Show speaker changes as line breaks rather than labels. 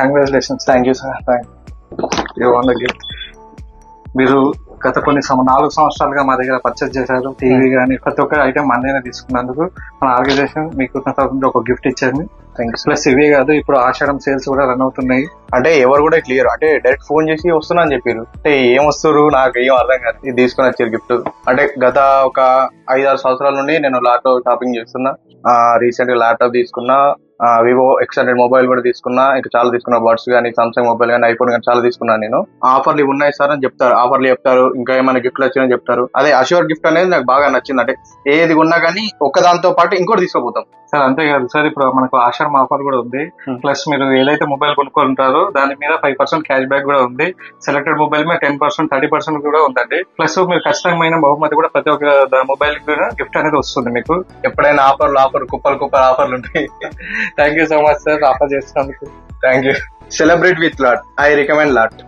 Congratulations.
Thank you sir.
Gift మీరు గత 4 సంవత్సరాలుగా మా దగ్గర పర్చేస్ చేశారు. టీవీ కానీ ప్రతి ఒక్క ఐటమ్ మననే తీసుకున్నందుకు మన ఆర్గనైజేషన్ మీకు తరఫున ఒక గిఫ్ట్ ఇచ్చింది. ప్లస్ ఇవే కాదు, ఇప్పుడు ఆషాఢం సేల్స్ కూడా రన్ అవుతున్నాయి.
అంటే ఎవరు కూడా క్లియర్ అంటే డైరెక్ట్ ఫోన్ చేసి వస్తున్నా అని చెప్పారు. అంటే ఏం వస్తారు నాకు ఏం అర్థం కాదు. ఇది తీసుకుని వచ్చారు గిఫ్ట్. అంటే గత ఒక 5-6 సంవత్సరాల నుండి నేను ల్యాప్టాప్ షాపింగ్ చేస్తున్నా. రీసెంట్ గా ల్యాప్టాప్ తీసుకున్నా, వివో X100 మొబైల్ కూడా తీసుకున్నా, ఇంకా చాలా తీసుకున్నా. బడ్స్ కానీ, సామ్సంగ్ మొబైల్ కానీ, ఐఫోన్ కానీ చాలా తీసుకున్నాను నేను. ఆఫర్లు ఉన్నాయి సార్ అని చెప్తారు, ఆఫర్లు చెప్తారు, ఇంకా ఏమైనా గిఫ్ట్లు వచ్చినాయని చెప్తారు. అదే అష్యూర్ గిఫ్ట్ అనేది నాకు బాగా నచ్చింది. అంటే ఏది ఉన్నా కానీ ఒక్కదాంతో పాటు ఇంకోటి తీసుకోపోతాం
సార్. అంతేకాదు సార్, ఇప్పుడు మనకు ఆషాఢం ఆఫర్ కూడా ఉంది. ప్లస్ మీరు ఏదైతే మొబైల్ కొనుక్కుంటారో దాని మీద 5% క్యాష్ బ్యాక్ కూడా ఉంది. సెలెక్టెడ్ మొబైల్ మీద 10%, 30% కూడా ఉందండి. ప్లస్ మీరు ఖచ్చితమైన బహుమతి కూడా ప్రతి ఒక్క మొబైల్ కూడా గిఫ్ట్ అనేది వస్తుంది మీకు.
ఎప్పుడైనా ఆఫర్ కుప్పలు ఆఫర్లు ఉంటాయి.
Thank you so much sir offer చేసినందుకు.
Thank you. Celebrate with Lot. I recommend lot.